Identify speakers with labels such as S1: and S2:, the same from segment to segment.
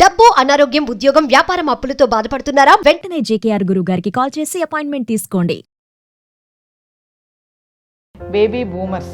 S1: డబ్బు, అనారోగ్యం, ఉద్యోగం, వ్యాపారం అప్పులతో బాధపడుతున్నారా?
S2: వెంటనే జేకేఆర్ గురువు గారికి కాల్ చేసి అపాయింట్మెంట్ తీసుకోండి.
S3: బేబీ బూమర్స్,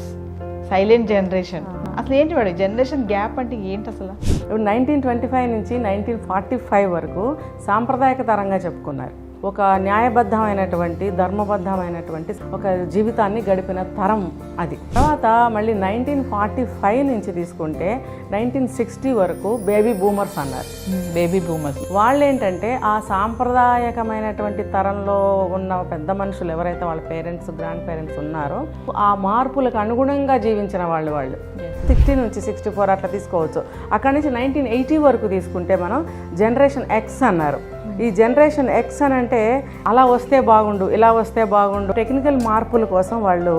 S3: సైలెంట్ జనరేషన్, అసలు ఏంటి వాడు జనరేషన్ గ్యాప్ అంటే ఏంటి అసలు?
S4: 1925 నుంచి 1945 వరకు సాంప్రదాయక తరంగా చెప్పుకున్నారు. ఒక న్యాయబద్ధమైనటువంటి ధర్మబద్ధమైనటువంటి ఒక జీవితాన్ని గడిపిన తరం అది. తర్వాత మళ్ళీ 1945 నుంచి తీసుకుంటే 1960 వరకు బేబీ బూమర్స్ అన్నారు.
S3: బేబీ బూమర్స్
S4: వాళ్ళు ఏంటంటే ఆ సాంప్రదాయకమైనటువంటి తరంలో ఉన్న పెద్ద మనుషులు ఎవరైతే వాళ్ళ పేరెంట్స్, గ్రాండ్ పేరెంట్స్ ఉన్నారో ఆ మార్పులకు అనుగుణంగా జీవించిన వాళ్ళు 60 నుంచి 64 అట్లా తీసుకోవచ్చు. అక్కడి నుంచి 1980 వరకు తీసుకుంటే మనం జనరేషన్ ఎక్స్ అన్నారు. ఈ జనరేషన్ ఎక్స్ అని అంటే అలా వస్తే బాగుండు, ఇలా వస్తే బాగుండు, టెక్నికల్ మార్పుల కోసం వాళ్ళు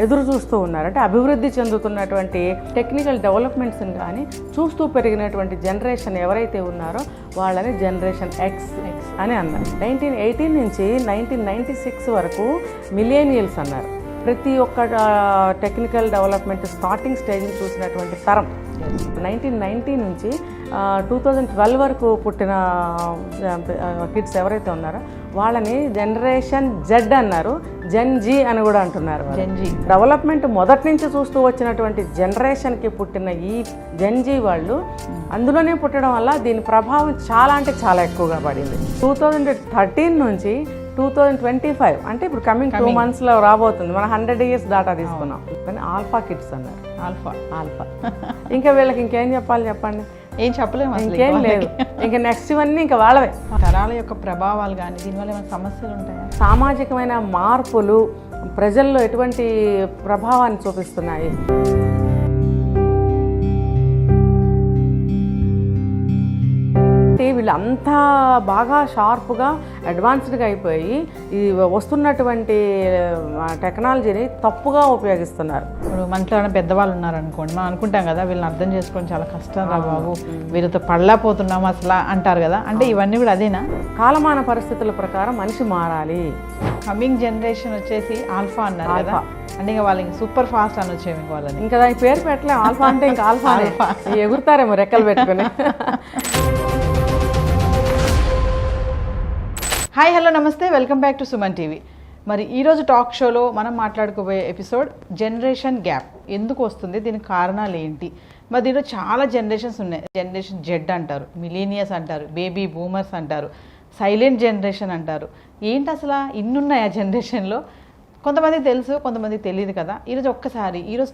S4: ఎదురు చూస్తూ ఉన్నారు. అంటే అభివృద్ధి చెందుతున్నటువంటి టెక్నికల్ డెవలప్మెంట్స్ని కానీ చూస్తూ పెరిగినటువంటి జనరేషన్ ఎవరైతే ఉన్నారో వాళ్ళని జనరేషన్ ఎక్స్ అని అన్నారు. 1918 నుంచి 1996 వరకు మిలేనియల్స్ అన్నారు. ప్రతి ఒక్క టెక్నికల్ డెవలప్మెంట్ స్టార్టింగ్ స్టేజ్ని చూసినటువంటి తరం. 1990 నుంచి 2012 వరకు పుట్టిన కిడ్స్ ఎవరైతే ఉన్నారో వాళ్ళని జనరేషన్ జెడ్ అన్నారు. జెన్ జీ అని కూడా అంటున్నారు.
S3: జెన్ జీ
S4: డెవలప్మెంట్ మొదటి నుంచి చూస్తూ వచ్చినటువంటి జనరేషన్కి పుట్టిన ఈ జెన్ జీ వాళ్ళు అందులోనే పుట్టడం వల్ల దీని ప్రభావం చాలా అంటే చాలా ఎక్కువగా పడింది. 2013 నుంచి 2025 అంటే ఇప్పుడు కమింగ్ 2 monthsలో రాబోతుంది. మనం 100 years డాటా తీసుకున్నాం. కానీ ఆల్ఫా కిడ్స్ అన్నారు. ఆల్ఫా ఇంకా వీళ్ళకి ఇంకేం చెప్పాలి చెప్పండి?
S3: ఏం చెప్పలేము,
S4: ఇంకేం లేదు. ఇంకా నెక్స్ట్ ఇవన్నీ ఇంకా వాళ్ళవే.
S3: తరాల యొక్క ప్రభావాలు కానీ దీనివల్ల ఏమైనా సమస్యలు ఉంటాయా?
S4: సామాజికమైన మార్పులు ప్రజల్లో ఎటువంటి ప్రభావాన్ని చూపిస్తున్నాయి? వీళ్ళు అంతా బాగా షార్ప్గా అడ్వాన్స్డ్గా అయిపోయి ఈ వస్తున్నటువంటి టెక్నాలజీని తప్పుగా ఉపయోగిస్తున్నారు.
S3: ఇప్పుడు మనలో పెద్దవాళ్ళు ఉన్నారనుకోండి, మనం అనుకుంటాం కదా వీళ్ళని అర్థం చేసుకోవడం చాలా కష్టం రా బాబు, వీళ్ళతో పడలేకపోతున్నాం అసలు అంటారు కదా. అంటే ఇవన్నీ కూడా అదేనా?
S4: కాలమాన పరిస్థితుల ప్రకారం మనిషి మారాలి.
S3: కమింగ్ జనరేషన్ వచ్చేసి ఆల్ఫా అన్నారు కదా, అంటే ఇంకా వాళ్ళకి సూపర్ ఫాస్ట్ అని వచ్చేవి. ఇంకా వాళ్ళని
S4: ఇంకా దానికి పేరు పెట్టలేము. ఆల్ఫా అంటే ఇంకా ఆల్ఫా ఎగురుతారేమో రెక్కలు పెట్టుకుని.
S3: హాయ్, హలో, నమస్తే, welcome back to Suman TV. మరి ఈరోజు టాక్ షోలో మనం మాట్లాడుకోబోయే ఎపిసోడ్ జనరేషన్ గ్యాప్ ఎందుకు వస్తుంది, దీనికి కారణాలు ఏంటి. మరి దీంట్లో చాలా జనరేషన్స్ ఉన్నాయి. జనరేషన్ జెడ్ అంటారు, మిలీనియస్ అంటారు, బేబీ బూమర్స్ అంటారు, సైలెంట్ జనరేషన్ అంటారు. ఏంటి అసలు ఇన్ని ఉన్నాయి ఆ జనరేషన్లో? కొంతమందికి తెలుసు, కొంతమందికి తెలియదు కదా. ఈరోజు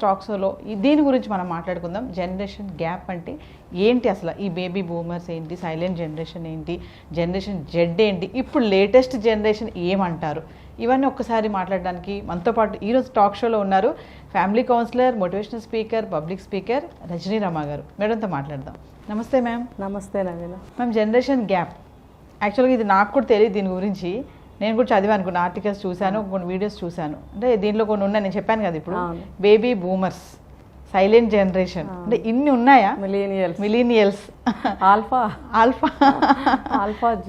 S3: టాక్ షోలో దీని గురించి మనం మాట్లాడుకుందాం. జనరేషన్ గ్యాప్ అంటే ఏంటి అసలు, ఈ బేబీ బూమర్స్ ఏంటి, సైలెంట్ జనరేషన్ ఏంటి, జనరేషన్ జెడ్ ఏంటి, ఇప్పుడు లేటెస్ట్ జనరేషన్ ఏమంటారు, ఇవన్నీ ఒక్కసారి మాట్లాడడానికి మనతో పాటు ఈరోజు టాక్ షోలో ఉన్నారు family counsellor, motivational speaker, public speaker Rajani Rama గారు. మేడంతో మాట్లాడదాం. నమస్తే మ్యామ్.
S4: నమస్తే నవీన.
S3: మ్యామ్, జనరేషన్ గ్యాప్ యాక్చువల్గా ఇది నాకు కూడా తెలియదు దీని గురించి. నేను కూడా చదివాను, కొన్ని ఆర్టికల్స్ చూశాను, కొన్ని వీడియోస్ చూశాను. అంటే దీంట్లో కొన్ని ఉన్నాయి, నేను చెప్పాను కదా ఇప్పుడు బేబీ బూమర్స్, సైలెంట్ జనరేషన్, అంటే ఇన్ని ఉన్నాయా? మిలీనియల్స్, ఆల్ఫా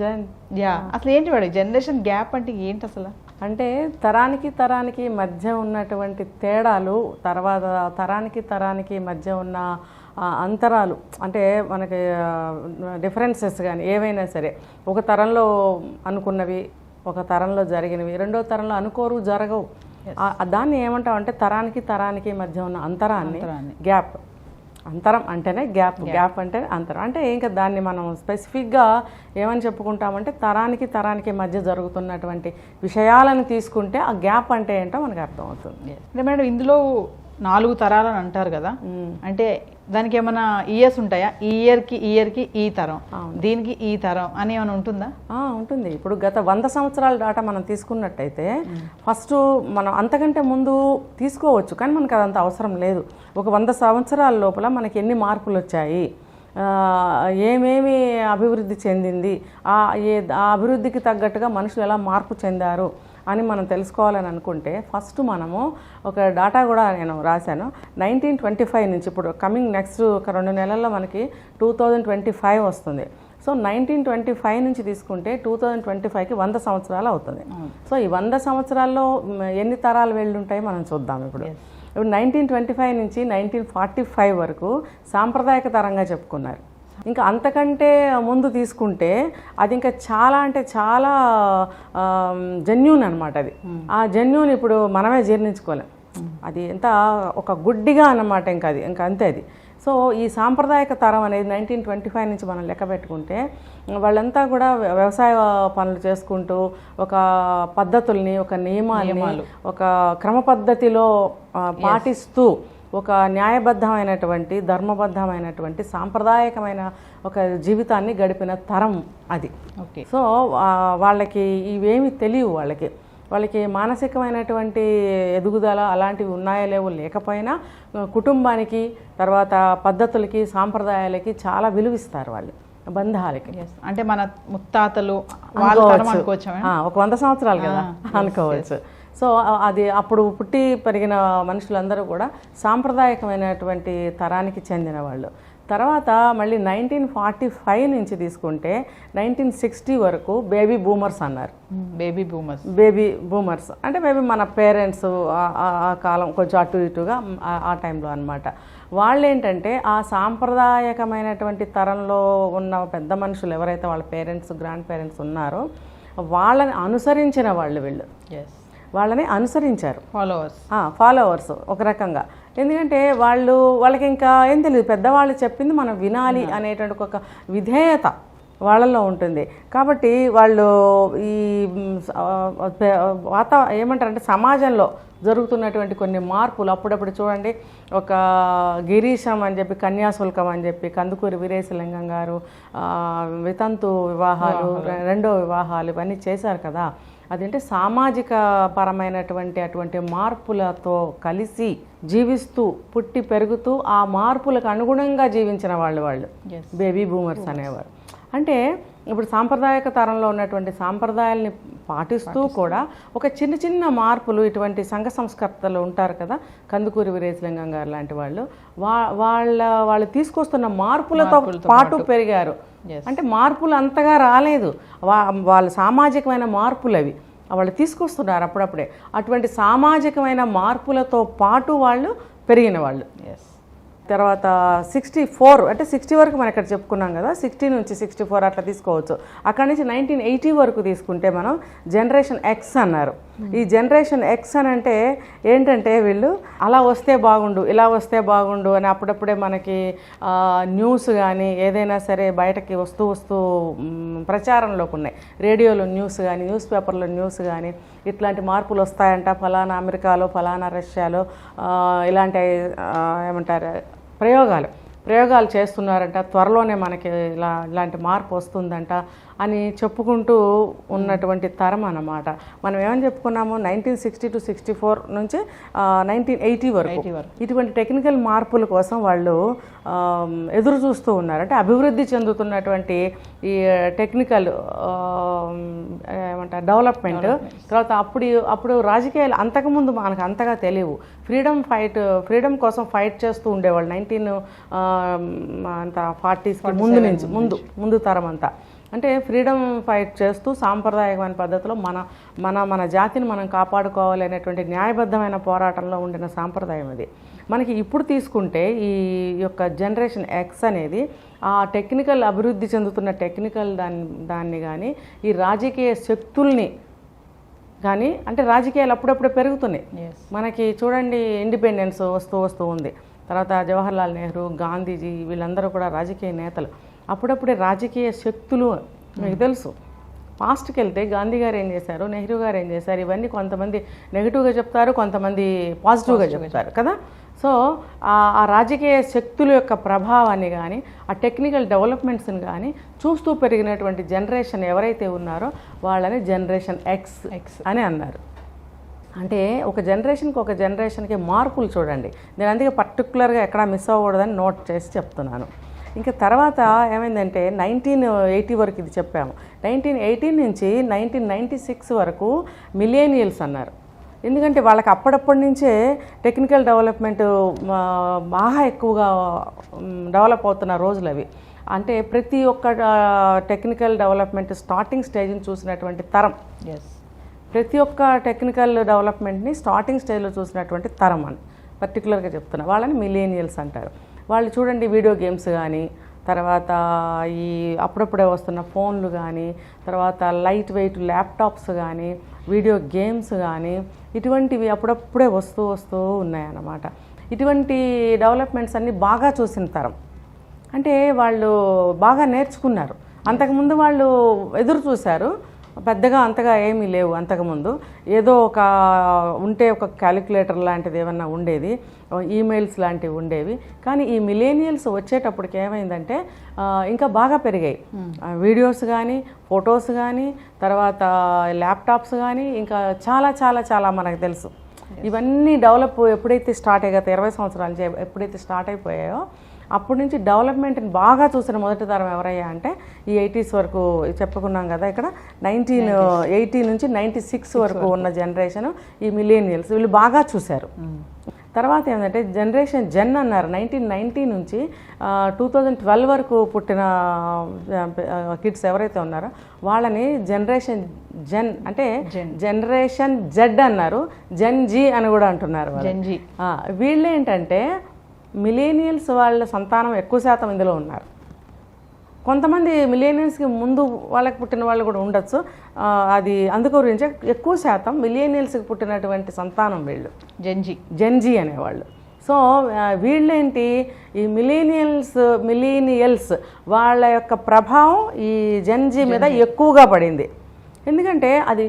S3: జెన్. యా, అసలు ఏంటి వాడు జనరేషన్ గ్యాప్ అంటే ఏంటి అసలు?
S4: అంటే తరానికి మధ్య ఉన్నటువంటి తేడాలు, తర్వాత తరానికి మధ్య ఉన్న అంతరాలు, అంటే మనకి డిఫరెన్సెస్ కానీ ఏవైనా సరే, ఒక తరంలో అనుకున్నవి ఒక తరంలో జరిగినవి రెండో తరంలో అనుకోరు, జరగవు. దాన్ని ఏమంటాం అంటే తరానికి మధ్య ఉన్న అంతరాన్ని గ్యాప్. అంతరం అంటేనే గ్యాప్ అంటేనే అంతరం. అంటే ఇంకా దాన్ని మనం స్పెసిఫిక్గా ఏమని చెప్పుకుంటామంటే తరానికి మధ్య జరుగుతున్నటువంటి విషయాలను తీసుకుంటే ఆ గ్యాప్ అంటే ఏంటో మనకు అర్థమవుతుంది.
S3: అంటే మేడం, ఇందులో 4 తరాలని అంటారు కదా, అంటే దానికి ఏమైనా ఇయర్స్ ఉంటాయా? ఈ ఇయర్కి ఈ తరం, దీనికి ఈ తరం అని ఏమైనా ఉంటుందా?
S4: ఉంటుంది. ఇప్పుడు గత 100 సంవత్సరాల డాటా మనం తీసుకున్నట్టయితే ఫస్ట్ మనం అంతకంటే ముందు తీసుకోవచ్చు, కానీ మనకు అదంత అవసరం లేదు. ఒక 100 సంవత్సరాల లోపల మనకి ఎన్ని మార్పులు వచ్చాయి, ఏమేమి అభివృద్ధి చెందింది, ఆ అభివృద్ధికి తగ్గట్టుగా మనుషులు ఎలా మార్పు చెందారు అని మనం తెలుసుకోవాలని అనుకుంటే ఫస్ట్ మనము ఒక డాటా కూడా నేను రాశాను. 1925 నుంచి ఇప్పుడు కమింగ్ నెక్స్ట్ ఒక 2 నెలల్లో మనకి 2025 వస్తుంది. సో 1925 నుంచి తీసుకుంటే 2025కి 100 సంవత్సరాలు అవుతుంది. సో ఈ 100 సంవత్సరాల్లో ఎన్ని తరాలు వెళ్ళుంటాయి మనం చూద్దాం. ఇప్పుడు 1925 నుంచి 1945 వరకు సాంప్రదాయక తరంగా చెప్పుకున్నారు. ఇంకా అంతకంటే ముందు తీసుకుంటే అది ఇంకా చాలా అంటే చాలా జెన్యూన్ అనమాట. అది ఆ జెన్యూన్ ఇప్పుడు మనమే జీర్ణించుకోలేం. అది ఎంత ఒక గుడ్డిగా అన్నమాట. ఇంకా అంతే అది. సో ఈ సాంప్రదాయక తరం అనేది 1925 నుంచి మనం లెక్క పెట్టుకుంటే వాళ్ళంతా కూడా వ్యవసాయ పనులు చేసుకుంటూ ఒక పద్ధతుల్ని, ఒక నియమాలు, ఒక క్రమ పద్ధతిలో పాటిస్తూ ఒక న్యాయబద్ధమైనటువంటి, ధర్మబద్ధమైనటువంటి, సాంప్రదాయకమైన ఒక జీవితాన్ని గడిపిన తరం అది.
S3: ఓకే.
S4: సో వాళ్ళకి ఇవేమి తెలియవు. వాళ్ళకి మానసికమైనటువంటి ఎదుగుదల అలాంటివి ఉన్నాయో లేవో లేకపోయినా కుటుంబానికి, తర్వాత పద్ధతులకి, సాంప్రదాయాలకి చాలా విలువిస్తారు వాళ్ళు, బంధాలకి.
S3: అంటే మన ముత్తాతలు అనుకోవచ్చు,
S4: ఒక 100 సంవత్సరాలు కదా అనుకోవచ్చు. సో అది అప్పుడు పుట్టి పెరిగిన మనుషులందరూ కూడా సాంప్రదాయకమైనటువంటి తరానికి చెందిన వాళ్ళు. తర్వాత మళ్ళీ 1945 నుంచి తీసుకుంటే 1960 వరకు బేబీ బూమర్స్ అన్నారు.
S3: బేబీ బూమర్స్
S4: అంటే మేబీ మన పేరెంట్స్ ఆ కాలం కొంచెం అటు ఇటుగా ఆ టైంలో అనమాట. వాళ్ళు ఏంటంటే ఆ సాంప్రదాయకమైనటువంటి తరంలో ఉన్న పెద్ద మనుషులు ఎవరైతే వాళ్ళ పేరెంట్స్, గ్రాండ్ పేరెంట్స్ ఉన్నారో వాళ్ళని అనుసరించిన వీళ్ళు వాళ్ళని అనుసరించారు. ఫాలోవర్స్ ఒక రకంగా. ఎందుకంటే వాళ్ళకి ఇంకా ఏం తెలియదు, పెద్దవాళ్ళు చెప్పింది మనం వినాలి అనేటువంటి ఒక విధేయత వాళ్ళల్లో ఉంటుంది. కాబట్టి వాళ్ళు ఈ ఏమంటారంటే సమాజంలో జరుగుతున్నటువంటి కొన్ని మార్పులు అప్పుడప్పుడు చూడండి. ఒక గిరీశం అని చెప్పి, కన్యాశుల్కం అని చెప్పి, కందుకూరి వీరేశలింగం గారు వితంతు వివాహాలు, రెండో వివాహాలు ఇవన్నీ చేశారు కదా. అదంటే సామాజిక పరమైనటువంటి అటువంటి మార్పులతో కలిసి జీవిస్తూ పుట్టి పెరుగుతూ ఆ మార్పులకు అనుగుణంగా జీవించిన వాళ్ళు బేబీ బూమర్స్ అనేవారు. అంటే ఇప్పుడు సాంప్రదాయక తరంలో ఉన్నటువంటి సాంప్రదాయాల్ని పాటిస్తూ కూడా ఒక చిన్న చిన్న మార్పులు, ఇటువంటి సంఘ సంస్కర్తలు ఉంటారు కదా, కందుకూరి వీరేశలింగం గారు లాంటి వాళ్ళు తీసుకొస్తున్న మార్పులతో పాటు పెరిగారు. అంటే మార్పులు అంతగా రాలేదు, వాళ్ళ సామాజికమైన మార్పులు అవి వాళ్ళు తీసుకొస్తున్నారు అప్పుడప్పుడే. అటువంటి సామాజికమైన మార్పులతో పాటు వాళ్ళు పెరిగిన వాళ్ళు. తర్వాత 64 అంటే 60 వరకు మనం ఇక్కడ చెప్పుకున్నాం కదా, 60 నుంచి 64 అట్లా తీసుకోవచ్చు. అక్కడి నుంచి 1980 వరకు తీసుకుంటే మనం జనరేషన్ ఎక్స్ అన్నారు. ఈ జనరేషన్ ఎక్స్ అని అంటే ఏంటంటే వీళ్ళు అలా వస్తే బాగుండు, ఇలా వస్తే బాగుండు అని అప్పుడప్పుడే మనకి న్యూస్ కానీ ఏదైనా సరే బయటకి వస్తూ ప్రచారంలోకి ఉన్నాయి. రేడియోలో న్యూస్ కానీ, న్యూస్ పేపర్లో న్యూస్ కానీ ఇట్లాంటి మార్పులు వస్తాయంట, ఫలానా అమెరికాలో, ఫలానా రష్యాలో ఇలాంటి ఏమంటారు ప్రయోగాలు చేస్తున్నారంట, త్వరలోనే మనకి ఇలాంటి మార్పు వస్తుందంట అని చెప్పుకుంటూ ఉన్నటువంటి తరం అన్నమాట. మనం ఏమని చెప్పుకున్నాము, 1960 to 64 నుంచి 1980 వరకు ఇటువంటి టెక్నికల్ మార్పుల కోసం వాళ్ళు ఎదురు చూస్తూ ఉన్నారు. అంటే అభివృద్ధి చెందుతున్నటువంటి ఈ టెక్నికల్ ఏమంటారు డెవలప్మెంట్. తర్వాత అప్పుడు రాజకీయాలు అంతకుముందు మనకు అంతగా తెలియవు. ఫ్రీడమ్ కోసం ఫైట్ చేస్తూ ఉండేవాళ్ళు 1940s ముందు తరం అంతా. అంటే ఫ్రీడమ్ ఫైట్ చేస్తూ సాంప్రదాయకమైన పద్ధతిలో మన జాతిని మనం కాపాడుకోవాలి అనేటువంటి న్యాయబద్ధమైన పోరాటంలో ఉండిన సాంప్రదాయం అది. మనకి ఇప్పుడు తీసుకుంటే ఈ యొక్క జనరేషన్ ఎక్స్ అనేది ఆ టెక్నికల్ అభివృద్ధి చెందుతున్న టెక్నికల్ దాన్ని కానీ ఈ రాజకీయ శక్తుల్ని కానీ, అంటే రాజకీయాలు అప్పుడప్పుడే పెరుగుతున్నాయి మనకి. చూడండి, ఇండిపెండెన్స్ వస్తూ ఉంది. తర్వాత జవహర్లాల్ నెహ్రూ, గాంధీజీ వీళ్ళందరూ కూడా రాజకీయ నేతలు. అప్పుడప్పుడే రాజకీయ శక్తులు మీకు తెలుసు. పాస్ట్కి వెళ్తే గాంధీ గారు ఏం చేశారు, నెహ్రూ గారు ఏం చేశారు, ఇవన్నీ కొంతమంది నెగిటివ్గా చెప్తారు, కొంతమంది పాజిటివ్గా చెప్తారు కదా. సో ఆ రాజకీయ శక్తుల యొక్క ప్రభావాన్ని కానీ, ఆ టెక్నికల్ డెవలప్మెంట్స్ని కానీ చూస్తూ పెరిగినటువంటి జనరేషన్ ఎవరైతే ఉన్నారో వాళ్ళని జనరేషన్ ఎక్స్ అని అన్నారు. అంటే ఒక జనరేషన్కి మార్పులు చూడండి. నేను అందుకే పర్టికులర్గా ఎక్కడా మిస్ అవ్వకూడదని నోట్ చేసి చెప్తున్నాను. ఇంకా తర్వాత ఏమైందంటే 1980 వరకు ఇది చెప్పాము. 1918 నుంచి 1996 వరకు మిలేనియల్స్ అన్నారు. ఎందుకంటే వాళ్ళకి అప్పటి నుంచే టెక్నికల్ డెవలప్మెంట్ బాగా ఎక్కువగా డెవలప్ అవుతున్న రోజులు అవి. అంటే ప్రతి ఒక్క టెక్నికల్ డెవలప్మెంట్ స్టార్టింగ్ స్టేజ్ని చూసినటువంటి తరం. ప్రతి ఒక్క టెక్నికల్ డెవలప్మెంట్ని స్టార్టింగ్ స్టేజ్లో చూసినటువంటి తరం అని పర్టికులర్గా చెప్తున్నా. వాళ్ళని మిలేనియల్స్ అంటారు. వాళ్ళు చూడండి, వీడియో గేమ్స్ కానీ, తర్వాత ఈ అప్పుడప్పుడే వస్తున్న ఫోన్లు కానీ, తర్వాత లైట్ వెయిట్ ల్యాప్టాప్స్ కానీ, వీడియో గేమ్స్ కానీ, ఇటువంటివి అప్పుడప్పుడే వస్తూ ఉన్నాయన్నమాట. ఇటువంటి డెవలప్మెంట్స్ అన్నీ బాగా చూసిన తరం. అంటే వాళ్ళు బాగా నేర్చుకున్నారు. అంతకుముందు వాళ్ళు ఎదురు చూశారు, పెద్దగా అంతగా ఏమీ లేవు. అంతకుముందు ఏదో ఒక క్యాలిక్యులేటర్ లాంటిది ఏమన్నా ఉండేది, ఈమెయిల్స్ లాంటివి ఉండేవి. కానీ ఈ మిలేనియల్స్ వచ్చేటప్పటికి ఏమైందంటే ఇంకా బాగా పెరిగాయి. వీడియోస్ కానీ, ఫొటోస్ కానీ, తర్వాత ల్యాప్టాప్స్ కానీ, ఇంకా చాలా చాలా చాలా మనకు తెలుసు. ఇవన్నీ డెవలప్ ఎప్పుడైతే స్టార్ట్ అయ్యి గత 20 సంవత్సరాల నుంచి ఎప్పుడైతే స్టార్ట్ అయిపోయాయో అప్పటి నుంచి డెవలప్మెంట్ని బాగా చూసిన మొదటి తరం ఎవరయ్యా అంటే ఈ 80s వరకు చెప్పుకున్నాం కదా. ఇక్కడ 1980 నుంచి 96 వరకు ఉన్న జనరేషన్ ఈ మిలేనియల్స్, వీళ్ళు బాగా చూశారు. తర్వాత ఏంటంటే జనరేషన్ జెన్ అన్నారు. 1990 నుంచి 2012 వరకు పుట్టిన కిడ్స్ ఎవరైతే ఉన్నారో వాళ్ళని జనరేషన్ జెన్ అంటే జనరేషన్ జెడ్ అన్నారు. జెన్ జీ అని కూడా అంటున్నారు. వీళ్ళు ఏంటంటే మిలేనియల్స్ వాళ్ళ సంతానం ఎక్కువ శాతం ఇందులో ఉన్నారు. కొంతమంది మిలేనియల్స్కి ముందు వాళ్ళకి పుట్టిన వాళ్ళు కూడా ఉండొచ్చు. అది అందుగురించి ఎక్కువ శాతం మిలేనియల్స్కి పుట్టినటువంటి సంతానం వీళ్ళు జెన్జీ అనేవాళ్ళు. సో వీళ్ళేంటి, ఈ మిలీనియల్స్ వాళ్ళ యొక్క ప్రభావం ఈ జెన్జీ మీద ఎక్కువగా పడింది. ఎందుకంటే అది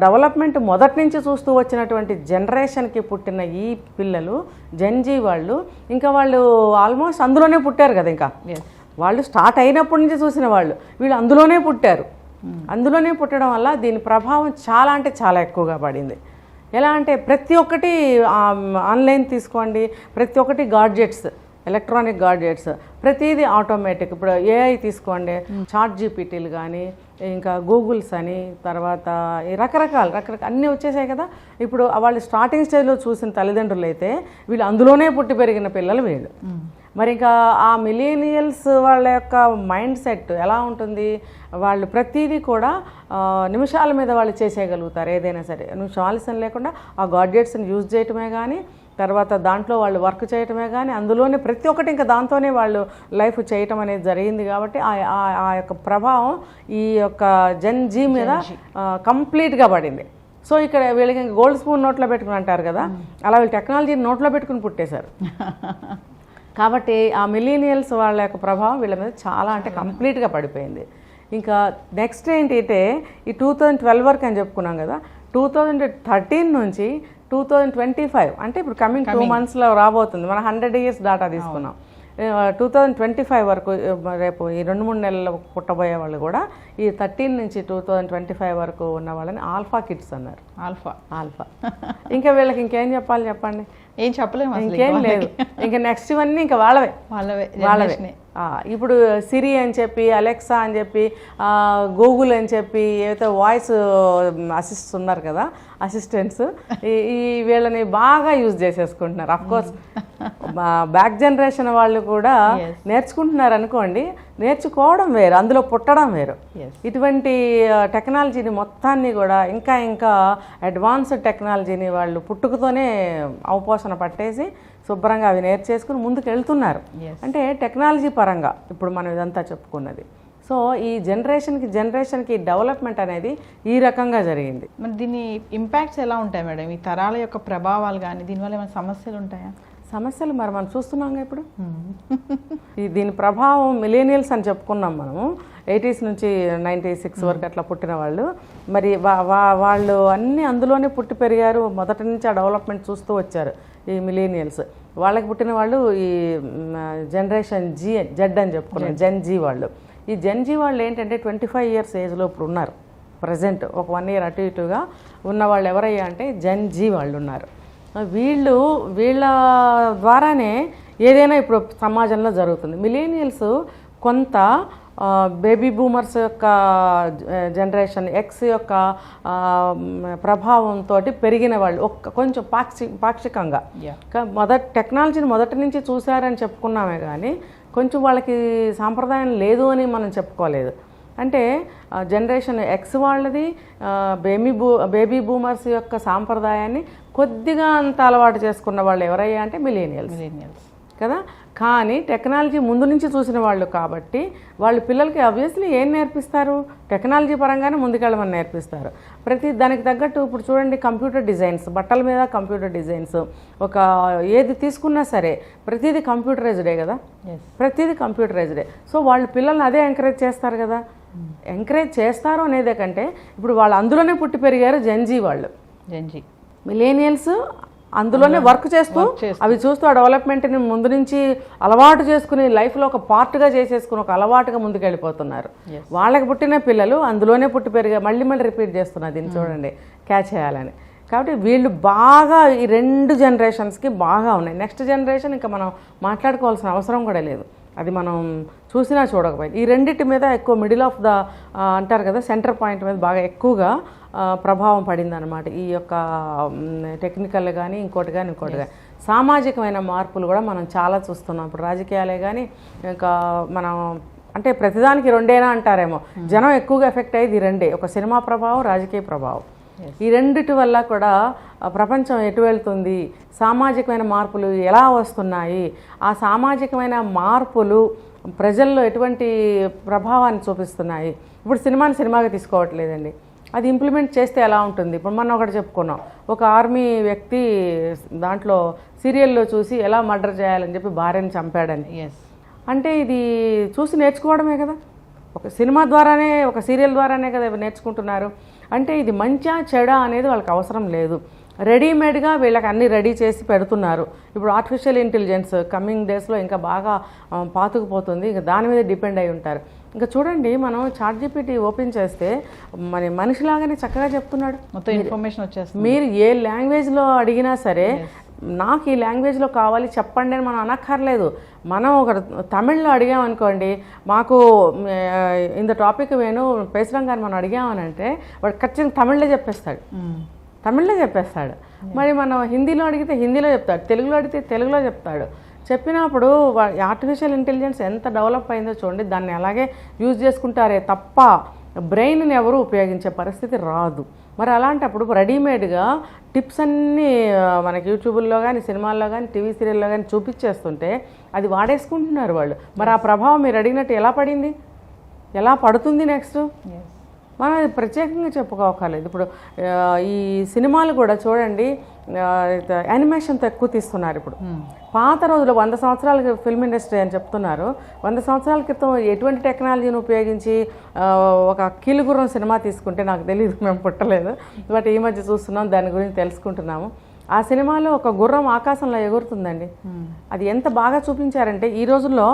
S4: డెవలప్మెంట్ మొదటి నుంచి చూస్తూ వచ్చినటువంటి జనరేషన్కి పుట్టిన ఈ పిల్లలు జెన్జీ వాళ్ళు, ఇంకా వాళ్ళు ఆల్మోస్ట్ అందులోనే పుట్టారు కదా. ఇంకా వాళ్ళు స్టార్ట్ అయినప్పటి నుంచి చూసిన వాళ్ళు, వీళ్ళు అందులోనే పుట్టారు. అందులోనే పుట్టడం వల్ల దీని ప్రభావం చాలా అంటే చాలా ఎక్కువగా పడింది. ఎలా అంటే ప్రతి ఒక్కటి ఆన్లైన్ తీసుకోండి, ప్రతి ఒక్కటి గాడ్జెట్స్, ఎలక్ట్రానిక్ గాడ్జెట్స్, ప్రతిదీ ఆటోమేటిక్. ఇప్పుడు ఏఐ తీసుకోండి, చాట్ జీపీటీలు కానీ, ఇంకా గూగుల్స్ అని, తర్వాత రకరకాల అన్నీ వచ్చేసాయి కదా. ఇప్పుడు వాళ్ళు స్టార్టింగ్ స్టేజ్లో చూసిన తల్లిదండ్రులు అయితే వీళ్ళు అందులోనే పుట్టి పెరిగిన పిల్లలు వీళ్ళు. మరి ఇంకా ఆ మిలీనియల్స్ వాళ్ళ యొక్క మైండ్ సెట్ ఎలా ఉంటుంది, వాళ్ళు ప్రతిదీ కూడా నిమిషాల మీద వాళ్ళు చేసేయగలుగుతారు. ఏదైనా సరే నిమిషం ఆలస్యం లేకుండా ఆ గాడ్జెట్స్ని యూజ్ చేయటమే కానీ, తర్వాత దాంట్లో వాళ్ళు వర్క్ చేయటమే కానీ, అందులోనే ప్రతి ఒక్కటి ఇంకా దాంతోనే వాళ్ళు లైఫ్ చేయటం అనేది జరిగింది. కాబట్టి ఆ యొక్క ప్రభావం ఈ యొక్క జెన్ జీ మీద కంప్లీట్గా పడింది. సో ఇక్కడ వీళ్ళకి గోల్డ్ స్పూన్ నోట్లో పెట్టుకుని అంటారు కదా, అలా వీళ్ళు టెక్నాలజీని నోట్లో పెట్టుకుని పుట్టేశారు. కాబట్టి ఆ మిలీనియల్స్ వాళ్ళ యొక్క ప్రభావం వీళ్ళ మీద చాలా అంటే కంప్లీట్గా పడిపోయింది. ఇంకా నెక్స్ట్ ఏంటంటే ఈ 2012 వరకు అని చెప్పుకున్నాం కదా, 2013 నుంచి 2025 అంటే ఇప్పుడు కమింగ్ 2 monthsలో రాబోతుంది. మనం 100 years డాటా తీసుకున్నాం. 2025 వరకు, రేపు ఈ 2-3 నెలలు పుట్టబోయే వాళ్ళు కూడా ఈ 13 నుంచి 2025 వరకు ఉన్న వాళ్ళని ఆల్ఫా కిడ్స్ అన్నారు. ఆల్ఫా ఇంకా వీళ్ళకి ఇంకేం చెప్పాలి చెప్పండి?
S3: ఏం చెప్పలేము,
S4: ఇంకేం లేదు. ఇంకా నెక్స్ట్ ఇవన్నీ ఇంకా వాళ్ళవే. ఇప్పుడు సిరి అని చెప్పి, అలెక్సా అని చెప్పి, గూగుల్ అని చెప్పి, ఏవైతే వాయిస్ అసిస్ట్స్ ఉన్నారు కదా, అసిస్టెంట్స్, ఈ వీళ్ళని బాగా యూజ్ చేసేసుకుంటున్నారు. అఫ్కోర్స్ బ్యాక్ జనరేషన్ వాళ్ళు కూడా నేర్చుకుంటున్నారు అనుకోండి, నేర్చుకోవడం వేరు, అందులో పుట్టడం వేరు. ఇటువంటి టెక్నాలజీని మొత్తాన్ని కూడా ఇంకా అడ్వాన్స్డ్ టెక్నాలజీని వాళ్ళు పుట్టుకతోనే అవపోసన పట్టేసి శుభ్రంగా అవి నేర్చేసుకుని ముందుకు వెళ్తున్నారు. అంటే టెక్నాలజీ పరంగా ఇప్పుడు మనం ఇదంతా చెప్పుకున్నది. సో ఈ జనరేషన్కి డెవలప్మెంట్ అనేది ఈ రకంగా జరిగింది.
S3: మరి దీని ఇంపాక్ట్స్ ఎలా ఉంటాయి మేడం? ఈ తరాల యొక్క ప్రభావాలు కానీ దీనివల్ల ఏమైనా సమస్యలు ఉంటాయా?
S4: సమస్యలు మరి మనం చూస్తున్నాంగా ఇప్పుడు. దీని ప్రభావం మిలేనియల్స్ అని చెప్పుకున్నాం మనము, 80s నుంచి 96 వరకు అట్లా పుట్టిన వాళ్ళు. మరి వాళ్ళు అన్నీ అందులోనే పుట్టి పెరిగారు, మొదటి నుంచి ఆ డెవలప్మెంట్ చూస్తూ వచ్చారు ఈ మిలేనియల్స్. వాళ్ళకి పుట్టిన వాళ్ళు ఈ జనరేషన్ జెడ్ అని చెప్పుకున్నాం, జెన్ జీ వాళ్ళు. ఈ జెన్ జీ వాళ్ళు ఏంటంటే 25 years ఏజ్లో ఇప్పుడు ఉన్నారు. ప్రజెంట్ ఒక 1 year అటు ఇటుగా ఉన్న వాళ్ళు ఎవరయ్యా అంటే జెన్ జీ వాళ్ళు ఉన్నారు. వీళ్ళ ద్వారానే ఏదైనా ఇప్పుడు సమాజంలో జరుగుతుంది. మిలేనియల్స్ కొంత బేబీ బూమర్స్ యొక్క జనరేషన్ ఎక్స్ యొక్క ప్రభావంతో పెరిగిన వాళ్ళు కొంచెం పాక్షికంగా టెక్నాలజీని మొదటి నుంచి చూశారని చెప్పుకున్నామే కానీ కొంచెం వాళ్ళకి సాంప్రదాయం లేదు అని మనం చెప్పుకోలేదు. అంటే జనరేషన్ ఎక్స్ వాళ్ళది బేబీ బూమర్స్ యొక్క సాంప్రదాయాన్ని కొద్దిగా అంత అలవాటు చేసుకున్న వాళ్ళు ఎవరయ్యా అంటే మిలేనియల్స్ కదా. కానీ టెక్నాలజీ ముందు నుంచి చూసిన వాళ్ళు కాబట్టి వాళ్ళు పిల్లలకి ఆబ్వియస్లీ ఏం నేర్పిస్తారు, టెక్నాలజీ పరంగానే ముందుకెళ్ళమని నేర్పిస్తారు. ప్రతి దానికి తగ్గట్టు ఇప్పుడు చూడండి, కంప్యూటర్ డిజైన్స్, బట్టల మీద కంప్యూటర్ డిజైన్స్, ఒక ఏది తీసుకున్నా సరే ప్రతిదీ కంప్యూటరైజ్డే కదా, ప్రతిదీ కంప్యూటరైజ్డే. సో వాళ్ళు పిల్లల్ని అదే ఎంకరేజ్ చేస్తారు కదా. ఎంకరేజ్ చేస్తారు అనేదే కంటే ఇప్పుడు వాళ్ళు అందులోనే పుట్టి పెరిగారు జెన్జీ వాళ్ళు. మిలేనియల్స్ అందులోనే వర్క్ చేస్తూ అవి చూస్తూ ఆ డెవలప్మెంట్ని ముందు నుంచి అలవాటు చేసుకుని లైఫ్లో ఒక పార్ట్గా చేసేసుకుని ఒక అలవాటుగా ముందుకు వెళ్ళిపోతున్నారు. వాళ్ళకి పుట్టిన పిల్లలు అందులోనే పుట్టి పెరిగా మళ్ళీ రిపీట్ చేస్తున్నారు దీన్ని చూడండి, క్యాచ్ చేయాలని. కాబట్టి వీళ్ళు బాగా ఈ 2 జనరేషన్స్కి బాగా ఉన్నాయి. నెక్స్ట్ జనరేషన్ ఇంకా మనం మాట్లాడుకోవాల్సిన అవసరం కూడా లేదు, అది మనం చూసినా చూడకపోయింది. ఈ రెండింటి మీద ఎక్కువ మిడిల్ ఆఫ్ ద అంటారు కదా, సెంటర్ పాయింట్ మీద బాగా ఎక్కువగా ప్రభావం పడింది అనమాట. ఈ యొక్క టెక్నికల్ కానీ ఇంకోటి కానీ సామాజికమైన మార్పులు కూడా మనం చాలా చూస్తున్నాం. ఇప్పుడు రాజకీయాలే కానీ ఇంకా మనం అంటే ప్రతిదానికి 2 అంటారేమో, జనం ఎక్కువగా ఎఫెక్ట్ అయ్యేది 2, ఒక సినిమా ప్రభావం, రాజకీయ ప్రభావం. ఈ రెండిటి వల్ల కూడా ప్రపంచం ఎటు వెళ్తుంది, సామాజికమైన మార్పులు ఎలా వస్తున్నాయి, ఆ సామాజికమైన మార్పులు ప్రజల్లో ఎటువంటి ప్రభావాన్ని చూపిస్తున్నాయి. ఇప్పుడు సినిమాగా తీసుకోవట్లేదండి, అది ఇంప్లిమెంట్ చేస్తే ఎలా ఉంటుంది. ఇప్పుడు మనం ఒకటి చెప్పుకున్నాం, ఒక ఆర్మీ వ్యక్తి దాంట్లో సీరియల్లో చూసి ఎలా మర్డర్ చేయాలని చెప్పి భార్యని చంపాడని. అంటే ఇది చూసి నేర్చుకోవడమే కదా, ఒక సినిమా ద్వారానే, ఒక సీరియల్ ద్వారానే కదా నేర్చుకుంటున్నారు. అంటే ఇది మంచా చెడా అనేది వాళ్ళకి అవసరం లేదు, రెడీమేడ్గా వీళ్ళకి అన్నీ రెడీ చేసి పెడుతున్నారు. ఇప్పుడు ఆర్టిఫిషియల్ ఇంటెలిజెన్స్ కమింగ్ డేస్లో ఇంకా బాగా పాతుకుపోతుంది, ఇంకా దాని మీద డిపెండ్ అయి ఉంటారు. ఇంకా చూడండి, మనం ChatGPT ఓపెన్ చేస్తే మనిషిలాగానే చక్కగా చెప్తున్నాడు,
S3: మొత్తం ఇన్ఫర్మేషన్ వచ్చేస్తుంది.
S4: మీరు ఏ లాంగ్వేజ్లో అడిగినా సరే నాకు ఈ లాంగ్వేజ్లో కావాలి చెప్పండి అని మనం అనక్కర్లేదు. మనం ఒక తమిళ్లో అడిగామనుకోండి, మాకు ఇంత టాపిక్ వేణు పేసరం గారు మనం అడిగామనంటే వాడు ఖచ్చితంగా తమిళ్లో చెప్పేస్తాడు. మరి మనం హిందీలో అడిగితే హిందీలో చెప్తాడు, తెలుగులో అడిగితే తెలుగులో చెప్తాడు. చెప్పినప్పుడు ఆర్టిఫిషియల్ ఇంటెలిజెన్స్ ఎంత డెవలప్ అయిందో చూడండి, దాన్ని అలాగే యూజ్ చేసుకుంటారే తప్ప బ్రెయిన్ని ఎవరు ఉపయోగించే పరిస్థితి రాదు. మరి అలాంటప్పుడు రెడీమేడ్గా టిప్స్ అన్నీ మనకి యూట్యూబ్లో కానీ, సినిమాల్లో కానీ, టీవీ సీరియల్లో కానీ చూపించేస్తుంటే అది వాడేసుకుంటున్నారు వాళ్ళు. మరి ఆ ప్రభావం మీరు అడిగినట్టు ఎలా పడింది, ఎలా పడుతుంది నెక్స్ట్ మనం ప్రత్యేకంగా చెప్పుకోకర్లేదు. ఇప్పుడు ఈ సినిమాలు కూడా చూడండి, యానిమేషన్తో ఎక్కువ తీస్తున్నారు. ఇప్పుడు పాత రోజుల్లో 100 సంవత్సరాల ఫిల్మ్ ఇండస్ట్రీ అని చెప్తున్నారు. 100 సంవత్సరాల క్రితం ఎటువంటి టెక్నాలజీని ఉపయోగించి ఒక కీలుగుర్రం సినిమా తీసుకుంటే నాకు తెలియదు, మేము పుట్టలేదు, బట్ ఈ మధ్య చూస్తున్నాం, దాని గురించి తెలుసుకుంటున్నాము. ఆ సినిమాలో ఒక గుర్రం ఆకాశంలో ఎగురుతుందండి. అది ఎంత బాగా చూపించారంటే ఈ రోజుల్లో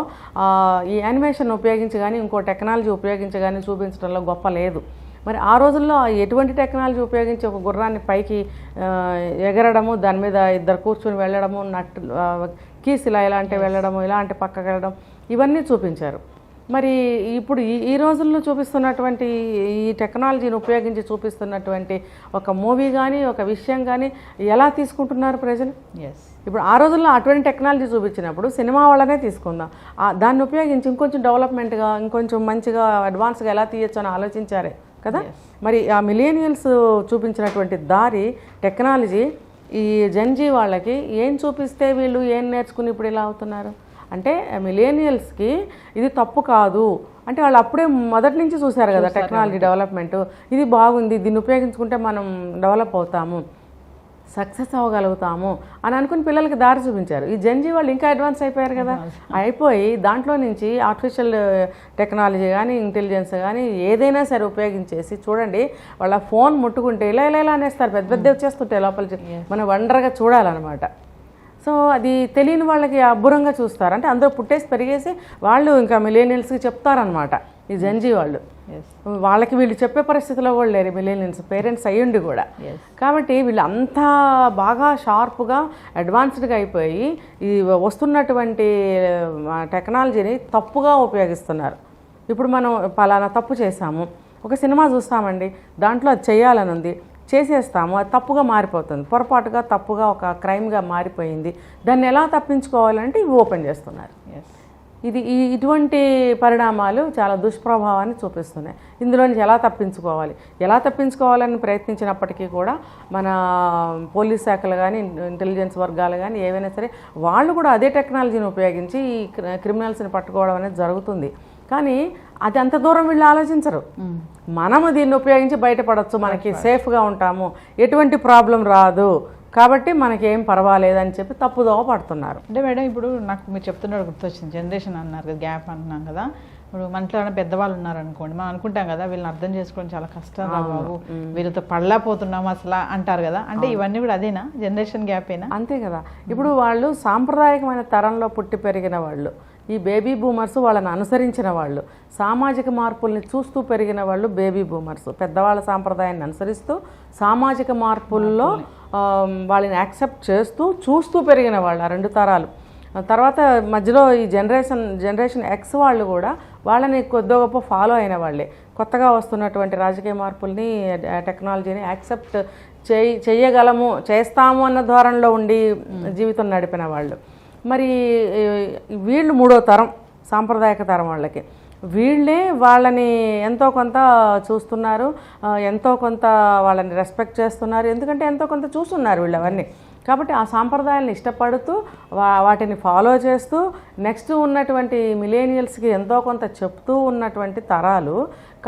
S4: ఈ యానిమేషన్ ఉపయోగించి కానీ ఇంకో టెక్నాలజీ ఉపయోగించి కానీ చూపించడంలో గొప్ప లేదు. మరి ఆ రోజుల్లో ఎటువంటి టెక్నాలజీ ఉపయోగించి ఒక గుర్రాన్ని పైకి ఎగరడము, దాని మీద ఇద్దరు కూర్చుని వెళ్ళడము, నట్టు కీస్ ఇలాంటివి వెళ్ళడము, ఇలాంటి పక్కకి వెళ్ళడం, ఇవన్నీ చూపించారు. మరి ఇప్పుడు ఈ రోజుల్లో చూపిస్తున్నటువంటి ఈ టెక్నాలజీని ఉపయోగించి చూపిస్తున్నటువంటి ఒక మూవీ కానీ ఒక విషయం కానీ ఎలా తీసుకుంటున్నారు ప్రజలు? ఇప్పుడు ఆ రోజుల్లో అటువంటి టెక్నాలజీ చూపించినప్పుడు సినిమా వాళ్ళనే తీసుకుందాం, దాన్ని ఉపయోగించి ఇంకొంచెం డెవలప్మెంట్గా, ఇంకొంచెం మంచిగా అడ్వాన్స్గా ఎలా తీయచ్చు అని ఆలోచించారే కదా. మరి ఆ మిలేనియల్స్ చూపించినటువంటి దారి టెక్నాలజీ ఈ జెన్జీ వాళ్ళకి ఏం చూపిస్తే వీళ్ళు ఏం నేర్చుకుని ఇప్పుడు ఇలా అవుతున్నారు అంటే, మిలేనియల్స్కి ఇది తప్పు కాదు అంటే వాళ్ళు అప్పుడే మొదటి నుంచి చూశారు కదా టెక్నాలజీ డెవలప్మెంట్, ఇది బాగుంది, దీన్ని ఉపయోగించుకుంటే మనం డెవలప్ అవుతాము, సక్సెస్ అవ్వగలుగుతాము అని అనుకుని పిల్లలకి దారి చూపించారు. ఈ జెన్జీ వాళ్ళు ఇంకా అడ్వాన్స్ అయిపోయారు కదా, అయిపోయి దాంట్లో నుంచి ఆర్టిఫిషియల్ టెక్నాలజీ కానీ ఇంటెలిజెన్స్ కానీ ఏదైనా సరే ఉపయోగించేసి చూడండి, వాళ్ళ ఫోన్ ముట్టుకుంటే ఇలా అనేస్తారు, పెద్ద పెద్ద వచ్చేస్తుంటే లోపలికి, మనం వండర్గా చూడాలన్నమాట. సో అది తెలియని వాళ్ళకి అబ్బురంగా చూస్తారు, అంటే అందరూ పుట్టేసి పెరిగేసి వాళ్ళు ఇంకా మిలేనియల్స్కి చెప్తారనమాట ఈ జెన్జీ వాళ్ళు. వాళ్ళకి వీళ్ళు చెప్పే పరిస్థితిలో కూడా లేరు మిలేనియల్స్, పేరెంట్స్ అయ్యుండి కూడా. కాబట్టి వీళ్ళు అంతా బాగా షార్ప్గా అడ్వాన్స్డ్గా అయిపోయి ఈ వస్తున్నటువంటి టెక్నాలజీని తప్పుగా ఉపయోగిస్తున్నారు. ఇప్పుడు మనం పలానా తప్పు చేసాము, ఒక సినిమా చూస్తామండి, దాంట్లో అది చేయాలని ఉంది, చేసేస్తాము, అది తప్పుగా మారిపోతుంది, పొరపాటుగా తప్పుగా ఒక క్రైమ్గా మారిపోయింది, దాన్ని ఎలా తప్పించుకోవాలంటే ఇవి ఓపెన్ చేస్తున్నారు. ఇటువంటి పరిణామాలు చాలా దుష్ప్రభావాన్ని చూపిస్తున్నాయి. ఇందులో నుంచి ఎలా తప్పించుకోవాలని ప్రయత్నించినప్పటికీ కూడా మన పోలీస్ శాఖలు కానీ ఇంటెలిజెన్స్ వర్గాలు కానీ ఏవైనా సరే వాళ్ళు కూడా అదే టెక్నాలజీని ఉపయోగించి ఈ క్రిమినల్స్ని పట్టుకోవడం అనేది జరుగుతుంది. కానీ అది అంత దూరం వీళ్ళు ఆలోచించరు. మనము దీన్ని ఉపయోగించి బయటపడవచ్చు, మనకి సేఫ్గా ఉంటాము, ఎటువంటి ప్రాబ్లం రాదు, కాబట్టి మనకి ఏం పర్వాలేదని చెప్పి తప్పుదోవ పడుతున్నారు.
S3: అంటే మేడం ఇప్పుడు నాకు మీరు చెప్తున్నాడు గుర్తొచ్చింది, జనరేషన్ అన్నారు కదా, గ్యాప్ అంటున్నాం కదా. ఇప్పుడు మనలో ఏమైనా పెద్దవాళ్ళు ఉన్నారనుకోండి, మనం అనుకుంటాం కదా వీళ్ళని అర్థం చేసుకోవడం చాలా కష్టం రా బాబు, వీళ్ళతో పడలేకపోతున్నాం అసలు అంటారు కదా. అంటే ఇవన్నీ కూడా అదేనా, జనరేషన్ గ్యాపేనా?
S4: అంతే కదా. ఇప్పుడు వాళ్ళు సాంప్రదాయకమైన తరంలో పుట్టి పెరిగిన వాళ్ళు, ఈ బేబీ బూమర్స్ వాళ్ళని అనుసరించిన వాళ్ళు, సామాజిక మార్పుల్ని చూస్తూ పెరిగిన వాళ్ళు బేబీ బూమర్స్. పెద్దవాళ్ళ సాంప్రదాయాన్ని అనుసరిస్తూ సామాజిక మార్పుల్లో వాళ్ళని యాక్సెప్ట్ చేస్తూ చూస్తూ పెరిగిన వాళ్ళు ఆ రెండు తరాలు. తర్వాత మధ్యలో ఈ జనరేషన్ ఎక్స్ వాళ్ళు కూడా వాళ్ళని కొద్ది గొప్ప ఫాలో అయిన వాళ్ళే. కొత్తగా వస్తున్నటువంటి రాజకీయ మార్పుల్ని, టెక్నాలజీని యాక్సెప్ట్ చేయగలము, చేస్తాము అన్న ధోరణిలో ఉండి జీవితం నడిపిన వాళ్ళు. మరి వీళ్ళు మూడో తరం, సాంప్రదాయక తరం వాళ్ళకి. వీళ్ళే వాళ్ళని ఎంతో కొంత చూస్తున్నారు, ఎంతో కొంత వాళ్ళని రెస్పెక్ట్ చేస్తున్నారు, ఎందుకంటే ఎంతో కొంత చూస్తున్నారు వీళ్ళు అవన్నీ. కాబట్టి ఆ సాంప్రదాయాలను ఇష్టపడుతూ వాటిని ఫాలో చేస్తూ నెక్స్ట్ ఉన్నటువంటి మిలేనియల్స్కి ఎంతో కొంత చెప్తూ ఉన్నటువంటి తరాలు.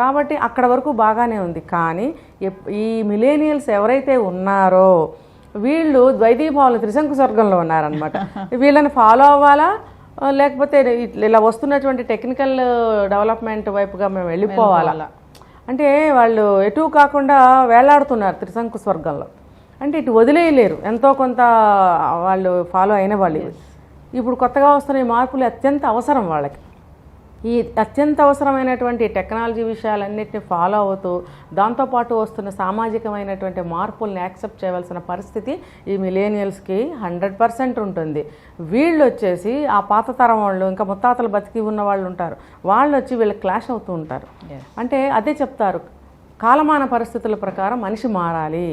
S4: కాబట్టి అక్కడ వరకు బాగానే ఉంది. కానీ ఈ మిలేనియల్స్ ఎవరైతే ఉన్నారో వీళ్ళు ద్వైతీభావాలు, త్రిశంకు స్వర్గంలో ఉన్నారనమాట. వీళ్ళని ఫాలో అవ్వాలా, లేకపోతే ఇలా వస్తున్నటువంటి టెక్నికల్ డెవలప్మెంట్ వైపుగా మేము వెళ్ళిపోవాలా అంటే వాళ్ళు ఎటు కాకుండా వేలాడుతున్నారు త్రిశంకు స్వర్గంలో. అంటే ఇటు వదిలేయలేరు, ఎంతో కొంత వాళ్ళు ఫాలో అయిన వాళ్ళు. ఇప్పుడు కొత్తగా వస్తున్న ఈ మార్పులు అత్యంత అవసరం వాళ్ళకి. ఈ అత్యంత అవసరమైనటువంటి టెక్నాలజీ విషయాలన్నింటినీ ఫాలో అవుతూ దాంతోపాటు వస్తున్న సామాజికమైనటువంటి మార్పుల్ని యాక్సెప్ట్ చేయవలసిన పరిస్థితి ఈ మిలేనియల్స్కి 100% ఉంటుంది. వీళ్ళు వచ్చేసి ఆ పాత తరం వాళ్ళు, ఇంకా ముత్తాతలు బతికి ఉన్న వాళ్ళు ఉంటారు, వాళ్ళు వచ్చి వీళ్ళకి క్లాష్ అవుతూ ఉంటారు. అంటే అదే చెప్తారు, కాలమాన పరిస్థితుల ప్రకారం మనిషి మారాలి.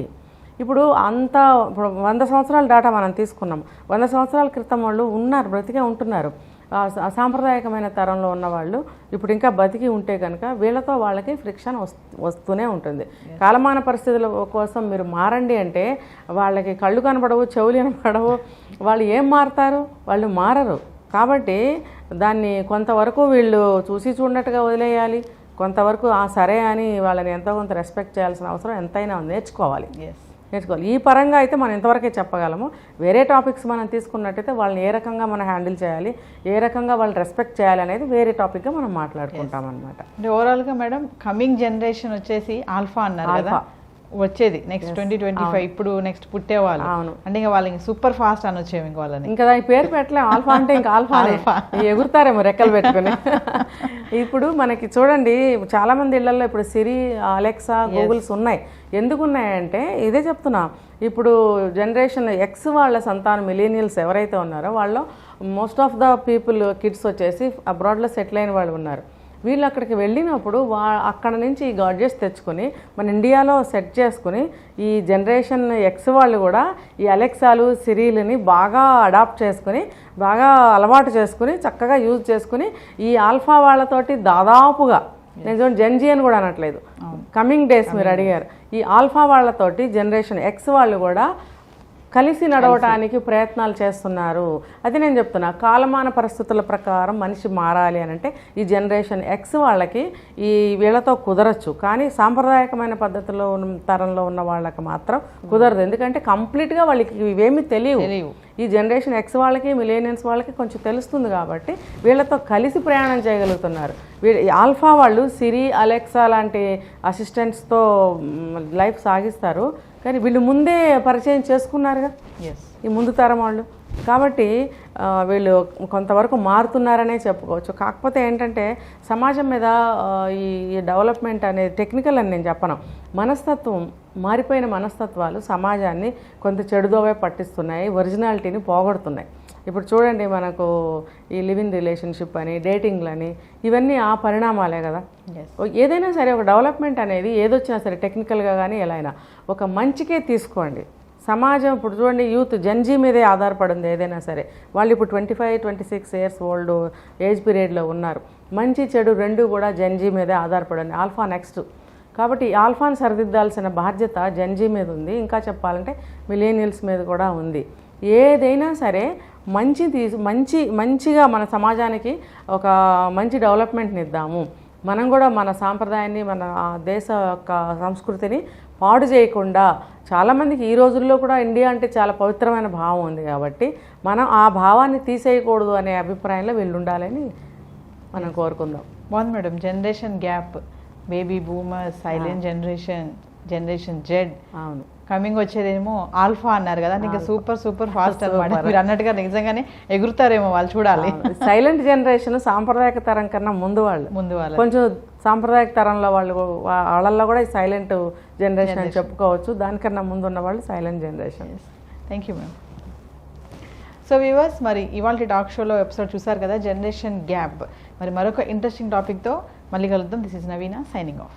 S4: ఇప్పుడు 100 సంవత్సరాల డేటా మనం తీసుకున్నాం. 100 సంవత్సరాల క్రితం వాళ్ళు ఉన్నారు, బ్రతికే ఉంటున్నారు. సాంప్రదాయకమైన తరంలో ఉన్నవాళ్ళు ఇప్పుడు ఇంకా బతికి ఉంటే కనుక వీళ్ళతో వాళ్ళకి ఫ్రిక్షన్ వస్తూనే ఉంటుంది. కాలమాన పరిస్థితుల కోసం మీరు మారండి అంటే వాళ్ళకి కళ్ళు కనపడవు, చెవులు కనపడవు, వాళ్ళు ఏం మారుతారు? వాళ్ళు మారరు. కాబట్టి దాన్ని కొంతవరకు వీళ్ళు చూసి చూడనట్టుగా వదిలేయాలి, కొంతవరకు సరే అని వాళ్ళని ఎంతో కొంత రెస్పెక్ట్ చేయాల్సిన అవసరం ఎంతైనా నేర్చుకోవాలి. ఈ పరంగా అయితే మనం ఇంతవరకే చెప్పగలము. వేరే టాపిక్స్ మనం తీసుకున్నట్టయితే వాళ్ళని ఏ రకంగా మనం హ్యాండిల్ చేయాలి, ఏ రకంగా వాళ్ళు రెస్పెక్ట్ చేయాలి అనేది వేరే టాపిక్గా మనం మాట్లాడుకుంటాం అనమాట.
S3: అంటే ఓవరాల్గా మేడం కమింగ్ జనరేషన్ వచ్చేసి ఆల్ఫా అన్నారు కదా, వచ్చేది నెక్స్ట్ 2025, ఇప్పుడు నెక్స్ట్ పుట్టేవాళ్ళు. అవును. అంటే ఇంకా వాళ్ళకి సూపర్ ఫాస్ట్ అని వచ్చేవి. ఇంకా వాళ్ళని ఇంకా దాని పేరు పెట్టలేము. ఆల్ఫా అంటే ఇంకా ఆల్ఫా ఎగురుతారేమో రెక్కలు పెట్టుకుని. ఇప్పుడు మనకి చూడండి, చాలా మంది ఇళ్లలో ఇప్పుడు సిరి, అలెక్సా, గూగుల్స్ ఉన్నాయి. ఎందుకు ఉన్నాయంటే ఇదే చెప్తున్నా, ఇప్పుడు జనరేషన్ ఎక్స్ వాళ్ళ సంతానం మిలీనియల్స్ ఎవరైతే ఉన్నారో వాళ్ళు most of the people kids వచ్చేసి అబ్రాడ్లో సెటిల్ అయిన వాళ్ళు ఉన్నారు. వీళ్ళు అక్కడికి వెళ్ళినప్పుడు అక్కడ నుంచి ఈ గాడ్జెట్స్ తెచ్చుకొని మన ఇండియాలో సెట్ చేసుకుని ఈ జనరేషన్ ఎక్స్ వాళ్ళు కూడా ఈ అలెక్సాలు, సిరీలని బాగా అడాప్ట్ చేసుకుని, బాగా అలవాటు చేసుకుని, చక్కగా యూజ్ చేసుకుని ఈ ఆల్ఫా వాళ్ళతోటి దాదాపుగా, నేను చూడండి జెన్జీ అని కూడా అనట్లేదు, కమింగ్ డేస్ మీరు అడిగారు, ఈ ఆల్ఫా వాళ్ళతోటి జనరేషన్ ఎక్స్ వాళ్ళు కూడా కలిసి నడవటానికి ప్రయత్నాలు చేస్తున్నారు. అది నేను చెప్తున్నా, కాలమాన పరిస్థితుల ప్రకారం మనిషి మారాలి అని అంటే ఈ జనరేషన్ ఎక్స్ వాళ్ళకి ఈ వీళ్ళతో కుదరచ్చు, కానీ సాంప్రదాయకమైన పద్ధతిలో తరంలో ఉన్న వాళ్ళకి మాత్రం కుదరదు. ఎందుకంటే కంప్లీట్గా వాళ్ళకి ఇవేమీ తెలియవు. ఈ జనరేషన్ ఎక్స్ వాళ్ళకి, మిలేనియన్స్ వాళ్ళకి కొంచెం తెలుస్తుంది కాబట్టి వీళ్ళతో కలిసి ప్రయాణం చేయగలుగుతున్నారు. ఆల్ఫా వాళ్ళు సిరి, అలెక్సా లాంటి అసిస్టెంట్స్తో లైఫ్ సాగిస్తారు, కానీ వీళ్ళు ముందే పరిచయం చేసుకున్నారుగా ఈ ముందు తరం వాళ్ళు. కాబట్టి వీళ్ళు కొంతవరకు మారుతున్నారనే చెప్పుకోవచ్చు. కాకపోతే ఏంటంటే సమాజం మీద ఈ డెవలప్మెంట్ అనేది టెక్నికల్ అని నేను చెప్పను, మనస్తత్వం మారిపోయిన మనస్తత్వాలు సమాజాన్ని కొంత చెడుదోవే పట్టిస్తున్నాయి, ఒరిజినాలిటీని పోగొడుతున్నాయి. ఇప్పుడు చూడండి, మనకు ఈ లివింగ్ రిలేషన్షిప్ అని, డేటింగ్లని, ఇవన్నీ ఆ పరిణామాలే కదా. ఏదైనా సరే ఒక డెవలప్మెంట్ అనేది ఏదొచ్చినా సరే టెక్నికల్గా కానీ ఎలా అయినా ఒక మంచికే తీసుకోండి.
S4: సమాజం ఇప్పుడు చూడండి, యూత్ జెన్జీ మీదే ఆధారపడింది ఏదైనా సరే. వాళ్ళు ఇప్పుడు 25-26 ఇయర్స్ ఓల్డ్ ఏజ్ పీరియడ్లో ఉన్నారు. మంచి చెడు రెండు కూడా జెన్జీ మీదే ఆధారపడింది. Alpha next. కాబట్టి ఈ ఆల్ఫాను సరిదిద్దాల్సిన బాధ్యత జెన్జీ మీద ఉంది. ఇంకా చెప్పాలంటే మిలేనియల్స్ మీద కూడా ఉంది. ఏదైనా సరే మంచిగా మన సమాజానికి ఒక మంచి డెవలప్మెంట్ని ఇద్దాము. మనం కూడా మన సాంప్రదాయాన్ని, మన దేశ యొక్క సంస్కృతిని పాడు చేయకుండా, చాలామందికి ఈ రోజుల్లో కూడా ఇండియా అంటే చాలా పవిత్రమైన భావం ఉంది కాబట్టి మనం ఆ భావాన్ని తీసేయకూడదు అనే అభిప్రాయంలో వీళ్ళు ఉండాలని మనం కోరుకుందాం.
S3: బాగుంది madam. Generation gap, baby boomer, silent generation Z,
S4: అవును,
S3: కమింగ్ వచ్చేదేమో ఆల్ఫా అన్నారు కదా, ఇంకా సూపర్ ఫాస్ట్ అన్నమాట. మీరు అన్నట్టుగా నిజంగానే ఎగురుతారేమో వాళ్ళు, చూడాలి.
S4: సైలెంట్ జనరేషన్ సాంప్రదాయక తరం కన్నా ముందు వాళ్ళు కొంచెం సాంప్రదాయక తరంలో వాళ్ళల్లో కూడా సైలెంట్ జనరేషన్ అని చెప్పుకోవచ్చు. దానికన్నా ముందు ఉన్న వాళ్ళు silent generation.
S3: Thank you ma'am. So viewers, మరి ఇవాళ టాక్ షోలో ఎపిసోడ్ చూసారు కదా, జనరేషన్ గ్యాప్. మరి మరొక ఇంట్రెస్టింగ్ టాపిక్తో మళ్ళీ కలుద్దాం. This is Naveena signing of.